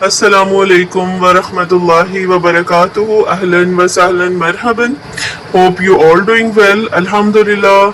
Assalamu alaikum wa rahmatullahi wa barakatuhu. Ahlan wa sahlan marhaban. Hope you all doing well. Alhamdulillah.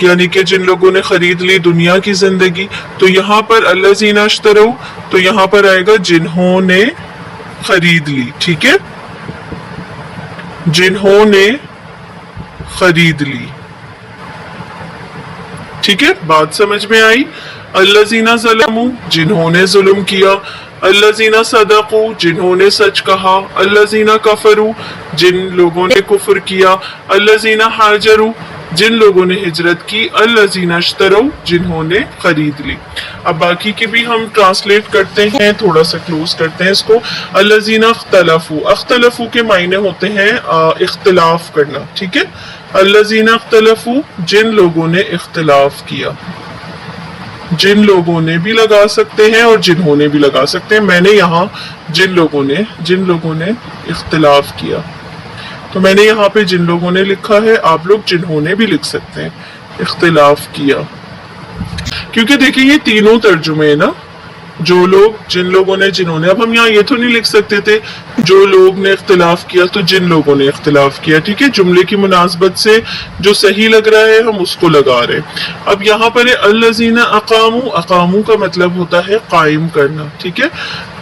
یعنی کہ جن لوگوں نے خرید لی دنیا کی زندگی. تو یہاں پر الذین اشتروا تو یہاں پر آئے گا جنہوں نے خرید لی. ٹھیک ہے, جنہوں نے خرید لی. ٹھیک ہے, بات سمجھ میں آئی. الذین ظلموا جنہوں نے ظلم کیا. الذین صدقوا جنہوں نے سچ کہا. الذین کفروا جن لوگوں نے کفر کیا. الذین ہاجروا جن لوگوں نے ہجرت کی. الذین اشتروا جنہوں نے خرید لی. اب باقی کے بھی ہم ٹرانسلیٹ کرتے ہیں, تھوڑا سا کلوز کرتے ہیں اس کو. الذین اختلفوا, اختلفوا کے معنی ہوتے ہیں اختلاف کرنا. ٹھیک ہے, الذین اختلفوا جن لوگوں نے اختلاف کیا. جن لوگوں نے بھی لگا سکتے ہیں اور جنہوں نے بھی لگا سکتے ہیں. میں نے یہاں جن لوگوں نے اختلاف کیا, تو میں نے یہاں پہ جن لوگوں نے لکھا ہے, آپ لوگ جنہوں نے بھی لکھ سکتے ہیں. اختلاف کیا, کیونکہ دیکھیں یہ تینوں ترجمے ہیں نا, جو لوگ, جن لوگوں نے, جنہوں نے. اب ہم یہاں یہ تو نہیں لکھ سکتے تھے جو لوگ نے اختلاف کیا تو جن لوگوں نے اختلاف کیا. ٹھیک ہے, جملے کی مناسبت سے جو صحیح لگ رہا ہے ہم اس کو لگا رہے. اب یہاں پر الذین اقاموا, اقاموا کا مطلب ہوتا ہے قائم کرنا. ٹھیک ہے,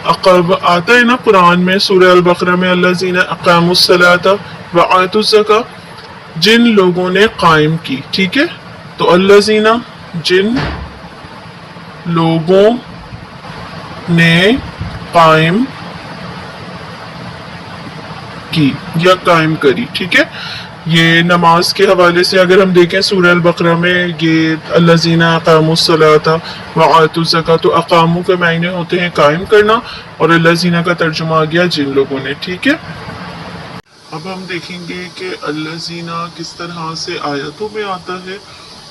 آتا ہے نا قرآن میں سورہ البقرہ میں الذین اقاموا الصلاۃ وآتوا الزکاۃ جن لوگوں نے قائم کی. ٹھیک ہے, تو الذین جن لوگوں نے قائم کی یا قائم کری. ٹھیک ہے, یہ نماز کے حوالے سے اگر ہم دیکھیں سورہ البقرہ میں یہ الذین اقاموا الصلاۃ وآتوا الزکاۃ, تو اقاموا کے معنی ہوتے ہیں قائم کرنا اور الذین کا ترجمہ آ گیا جن لوگوں نے. ٹھیک ہے, اب ہم دیکھیں گے کہ الذین کس طرح سے آیتوں میں آتا ہے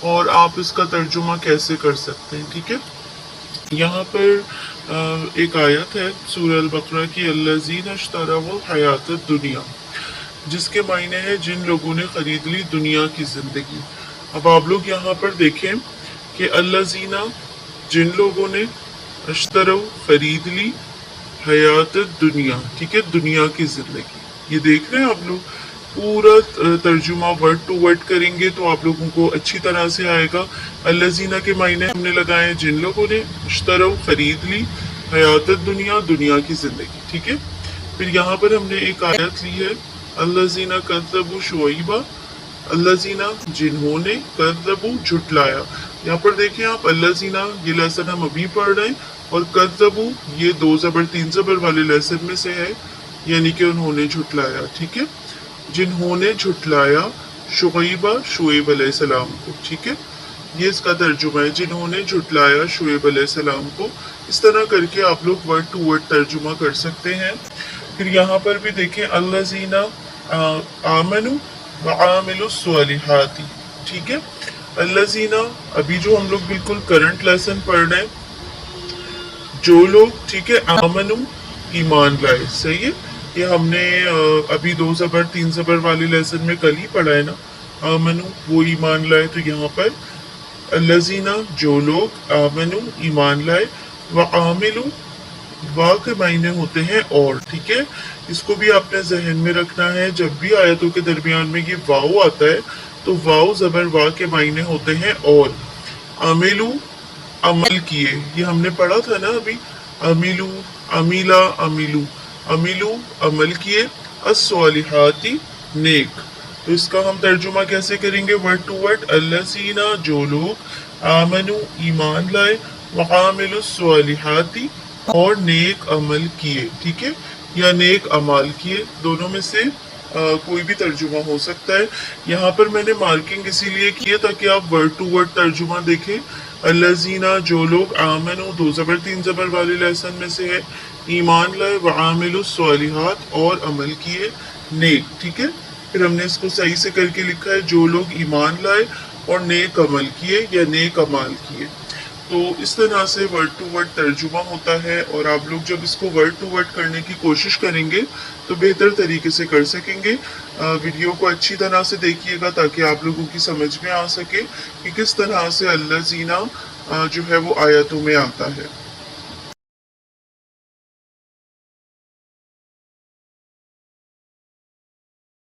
اور آپ اس کا ترجمہ کیسے کر سکتے ہیں. ٹھیک ہے, یہاں پر ایک آیت ہے سورہ البقرہ کی الذین اشتروا الحیات الدنیا, جس کے معنی ہے جن لوگوں نے خرید لی دنیا کی زندگی. اب آپ لوگ یہاں پر دیکھیں کہ الذین جن لوگوں نے, اشتروا خرید لی, حیات الدنیا, ٹھیک ہے, دنیا کی زندگی. یہ دیکھ رہے ہیں آپ لوگ, پورا ترجمہ ورڈ ٹو ورڈ کریں گے تو آپ لوگوں کو اچھی طرح سے آئے گا. الذین کے معنی ہم نے لگائے جن لوگوں نے, اشتروا خرید لی, حیات الدنیا دنیا کی زندگی. ٹھیک ہے, پھر یہاں پر ہم نے ایک آیت لی ہے الذین کذبوا شعیبا, الذین جنہوں نے, کذبوا جھٹلایا. یہاں پر دیکھیں آپ الذین, یہ لیسن ہم ابھی پڑھ رہے ہیں, اور کذبوا یہ 2 زبر 3 زبر والے لیسن میں سے ہے, یعنی کہ انہوں نے جھٹلایا. ٹھیک ہے, جنہوں نے جھٹلایا شعیبہ, شعیب علیہ السلام کو. ٹھیک ہے, یہ اس کا ترجمہ ہے, جنہوں نے جھٹلایا شعیب علیہ السلام کو. اس طرح کر کے آپ لوگ ورڈ ٹو ورڈ ترجمہ کر سکتے ہیں. پھر یہاں پر بھی دیکھیں الذین آمنوا وعاملوا الصالحات. ٹھیک ہے, الذین ابھی جو ہم لوگ بالکل کرنٹ لیسن پڑھ رہے ہیں, جو لوگ, ٹھیک ہے, آمنوا ایمان لائے. صحیح ہے, یہ ہم نے ابھی 2 زبر 3 زبر والے لیسن میں کل ہی پڑھا ہے نا, آمنوا وہ ایمان لائے. تو یہاں پر الذین جو لوگ, آمنوا ایمان لائے, وعاملوا وا کے معنی ہوتے ہیں اور. ٹھیک ہے, اس کو بھی آپ نے ذہن میں رکھنا ہے, جب بھی آیتوں کے درمیان میں یہ واو آتا ہے تو واو زبر وا کے معنی ہوتے ہیں اور. عملوا عمل کیے, یہ ہم نے پڑھا تھا نا ابھی, عملوا عمیلا عملوا, عملوا عمل کیے, الصالحات نیک. تو اس کا ہم ترجمہ کیسے کریں گے ورڈ ٹو ورڈ, الذین جو لوگ, آمنوا ایمان لائے, وعاملوا الصالحات اور نیک عمل کیے. ٹھیک ہے, یا نیک عمال کیے, دونوں میں سے کوئی بھی ترجمہ ہو سکتا ہے. یہاں پر میں نے مارکنگ اسی لیے کی ہے تاکہ آپ ورڈ ٹو ورڈ ترجمہ دیکھیں. الذین جو لوگ, آمنوا 2 زبر 3 زبر والے لیسن میں سے ہے, ایمان لائے, وعاملوا الصالحات اور عمل کیے نیک. ٹھیک ہے, پھر ہم نے اس کو صحیح سے کر کے لکھا ہے جو لوگ ایمان لائے اور نیک عمل کیے یا نیک عمال کیے. تو اس طرح سے ورڈ ٹو ورڈ ترجمہ ہوتا ہے, اور آپ لوگ جب اس کو ورڈ ٹو ورڈ کرنے کی کوشش کریں گے تو بہتر طریقے سے کر سکیں گے. ویڈیو کو اچھی طرح سے دیکھیے گا تاکہ آپ لوگوں کی سمجھ میں آ سکے کہ کس طرح سے الذین جو ہے وہ آیتوں میں آتا ہے.